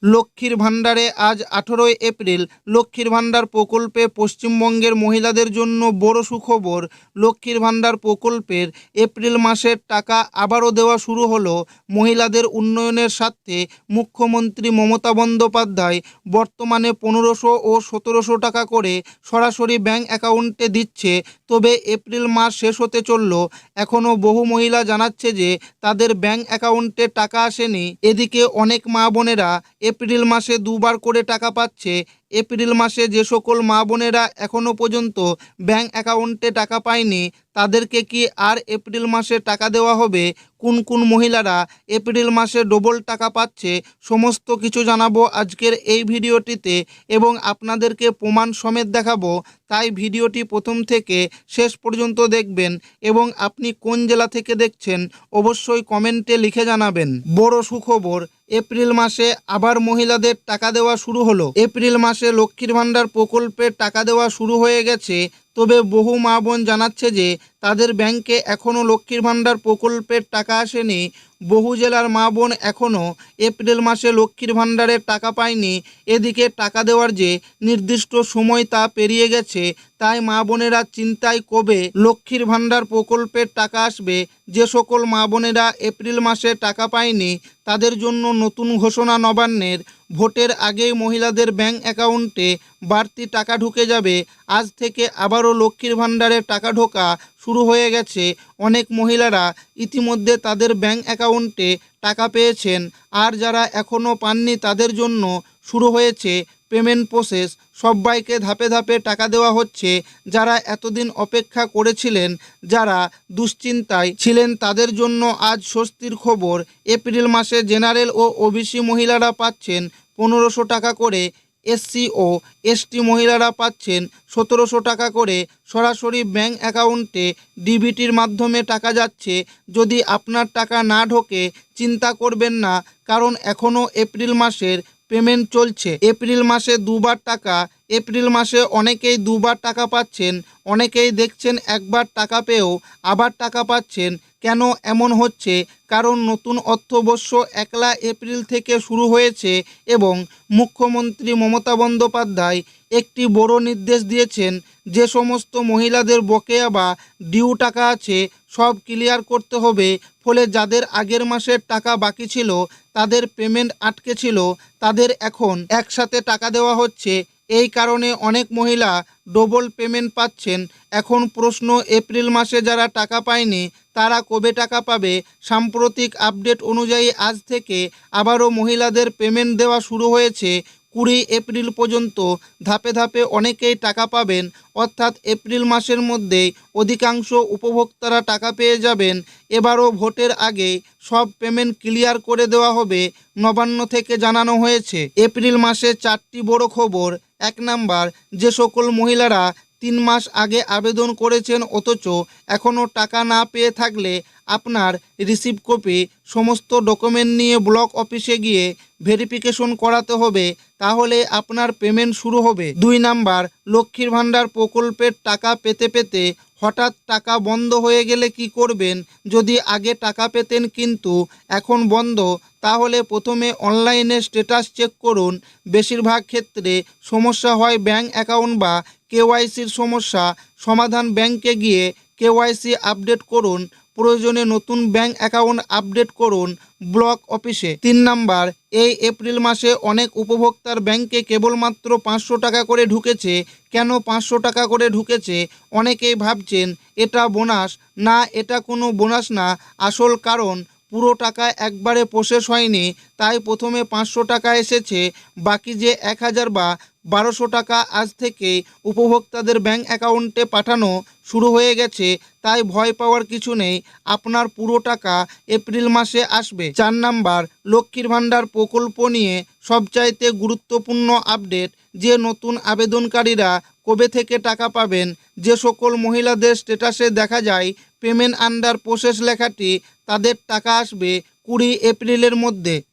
লক্ষ্মীর ভাণ্ডারে আজ 18 এপ্রিল লক্ষ্মীর ভাণ্ডার প্রকল্পে পশ্চিমবঙ্গের মহিলাদের জন্য বড় সুখবর। লক্ষ্মীর ভাণ্ডার প্রকল্পের এপ্রিল মাসের টাকা আবারও দেওয়া শুরু হলো। মহিলাদের উন্নয়নের স্বার্থে মুখ্যমন্ত্রী মমতা বন্দ্যোপাধ্যায় বর্তমানে 1500 ও 1700 টাকা করে সরাসরি ব্যাংক অ্যাকাউন্টে দিচ্ছে। তবে এপ্রিল মাস শেষ হতে চলল, এখনও বহু মহিলা জানাচ্ছে যে তাদের ব্যাংক অ্যাকাউন্টে টাকা আসেনি। এদিকে অনেক মা বোনেরা এপ্রিল মাসে দুবার করে টাকা পাচ্ছে। এপ্রিল মাসে যে সকল মা বোনেরা এখনও পর্যন্ত ব্যাংক অ্যাকাউন্টে টাকা পায়নি, তাদেরকে কি আর এপ্রিল মাসে টাকা দেওয়া হবে? কোন কোন মহিলারা এপ্রিল মাসে ডবল টাকা পাচ্ছে, সমস্ত কিছু জানাবো আজকের এই ভিডিওটিতে এবং আপনাদেরকে প্রমাণ সমেত দেখাবো। তাই ভিডিওটি প্রথম থেকে শেষ পর্যন্ত দেখবেন এবং আপনি কোন জেলা থেকে দেখছেন অবশ্যই কমেন্টে লিখে জানাবেন। বড় সুখবর, এপ্রিল মাসে আবার মহিলাদের টাকা দেওয়া শুরু হলো। এপ্রিল মাসে লক্ষ্মীর ভাণ্ডার প্রকল্পের টাকা দেওয়া শুরু হয়ে গেছে। তবে বহু মা বোন জানাচ্ছে যে তাদের ব্যাংকে এখনও লক্ষ্মীর ভাণ্ডার প্রকল্পের টাকা আসেনি। বহু জেলার মা বোন এখনও এপ্রিল মাসে লক্ষ্মীর ভাণ্ডারের টাকা পায়নি। এদিকে টাকা দেওয়ার যে নির্দিষ্ট সময় তা পেরিয়ে গেছে, তাই মা বোনেরা চিন্তায় কবে লক্ষ্মীর ভাণ্ডার প্রকল্পের টাকা আসবে। যে সকল মা বোনেরা এপ্রিল মাসে টাকা পায়নি তাদের জন্য নতুন ঘোষণা নবান্নের। ভোটের আগেই মহিলাদের ব্যাংক অ্যাকাউন্টে বাড়তি টাকা ঢুকে যাবে। আজ থেকে আবারও লক্ষ্মীর ভাণ্ডারে টাকা ঢোকা শুরু হয়ে গেছে। অনেক মহিলারা ইতিমধ্যে তাদের ব্যাংক অ্যাকাউন্টে টাকা পেয়েছেন, আর যারা এখনও পাননি তাদের জন্য শুরু হয়েছে পেমেন্ট প্রসেস। সবাইকে ধাপে ধাপে টাকা দেওয়া হচ্ছে। যারা এতদিন অপেক্ষা করেছিলেন, যারা দুশ্চিন্তায় ছিলেন, তাদের জন্য আজ স্বস্তির খবর। এপ্রিল মাসে জেনারেল ও ওবিসি মহিলারা পাচ্ছেন 1500 টাকা করে, এসসি ও এসটি মহিলারা পাচ্ছেন 1700 টাকা করে। সরাসরি ব্যাংক অ্যাকাউন্টে ডিবিটির মাধ্যমে টাকা যাচ্ছে। যদি আপনার টাকা না ঢোকে চিন্তা করবেন না, কারণ এখনও এপ্রিল মাসের পেমেন্ট চলছে। এপ্রিল মাসে দুবার টাকা, এপ্রিল মাসে অনেকেই দুবার টাকা পাচ্ছেন। অনেকেই দেখছেন একবার টাকা পেয়েও আবার টাকা পাচ্ছেন। কেন এমন হচ্ছে? কারণ নতুন অর্থবর্ষ 1 এপ্রিল থেকে শুরু হয়েছে এবং মুখ্যমন্ত্রী মমতা বন্দ্যোপাধ্যায় একটি বড় নির্দেশ দিয়েছেন। যে সমস্ত মহিলাদের বকেয়া বা ডিউ টাকা আছে সব ক্লিয়ার করতে হবে। ফলে যাদের আগের মাসের টাকা বাকি ছিল, তাদের পেমেন্ট আটকে ছিল, তাদের এখন একসাথে টাকা দেওয়া হচ্ছে। এই কারণে অনেক মহিলা ডবল পেমেন্ট পাচ্ছেন। এখন প্রশ্ন, এপ্রিল মাসে যারা টাকা পায়নি তারা কবে টাকা পাবে? সাম্প্রতিক আপডেট অনুযায়ী আজ থেকে আবারও মহিলাদের পেমেন্ট দেওয়া শুরু হয়েছে। 20 এপ্রিল পর্যন্ত ধাপে ধাপে অনেকেই টাকা পাবেন। অর্থাৎ এপ্রিল মাসের মধ্যেই অধিকাংশ উপভোক্তারা টাকা পেয়ে যাবেন। এবারও ভোটের আগে সব পেমেন্ট ক্লিয়ার করে দেওয়া হবে, নবান্ন থেকে জানানো হয়েছে। এপ্রিল মাসে 4টি বড় খবর। 1 নাম্বার, যে সকল মহিলারা 3 মাস আগে আবেদন করেছেন অথচ এখনও টাকা না পেয়ে থাকলে আপনার রিসিভ কপি সমস্ত ডকুমেন্ট নিয়ে ব্লক অফিসে গিয়ে ভেরিফিকেশন করাতে হবে, তাহলে আপনার পেমেন্ট শুরু হবে। 2 নাম্বার, লক্ষ্মীর ভাণ্ডার প্রকল্পের টাকা পেতে পেতে হঠাৎ টাকা বন্ধ হয়ে গেলে কি করবেন? যদি আগে টাকা পেতেন কিন্তু এখন বন্ধ, তাহলে প্রথমে অনলাইনে স্ট্যাটাস চেক করুন। বেশিরভাগ ক্ষেত্রে সমস্যা হয় ব্যাংক অ্যাকাউন্ট বা কেওয়াইসির সমস্যা। সমাধান ব্যাংকে গিয়ে কেওয়াইসি আপডেট করুন। প্রয়োজনে নতুন ব্যাংক অ্যাকাউন্ট আপডেট করুন ব্লক অফিসে। 3 নাম্বার, এই এপ্রিল মাসে অনেক উপভোক্তার ব্যাংকে কেবলমাত্র 500 টাকা করে ঢুকেছে। কেন 500 টাকা করে ঢুকেছে? অনেকেই ভাবছেন এটা বোনাস। না, এটা কোনো বোনাস না। আসল কারণ, পুরো টাকা একবারে প্রসেস হয়নি, তাই প্রথমে 500 টাকা এসেছে। বাকি যে 1000 বা 1200 টাকা আজ থেকে উপভোক্তাদের ব্যাংক অ্যাকাউন্টে পাঠানো শুরু হয়ে গেছে। তাই ভয় পাওয়ার কিছু নেই, আপনার পুরো টাকা এপ্রিল মাসে আসবে। 4 নাম্বার, লক্ষ্মীর ভাণ্ডার প্রকল্প নিয়ে সবচাইতে গুরুত্বপূর্ণ আপডেট। যে নতুন আবেদনকারীরা কবে থেকে টাকা পাবেন? যে সকল মহিলাদের স্ট্যাটাসে দেখা যায় পেমেন্ট আন্ডার প্রসেস লেখাটি, তাদের টাকা আসবে 20 এপ্রিলের মধ্যে।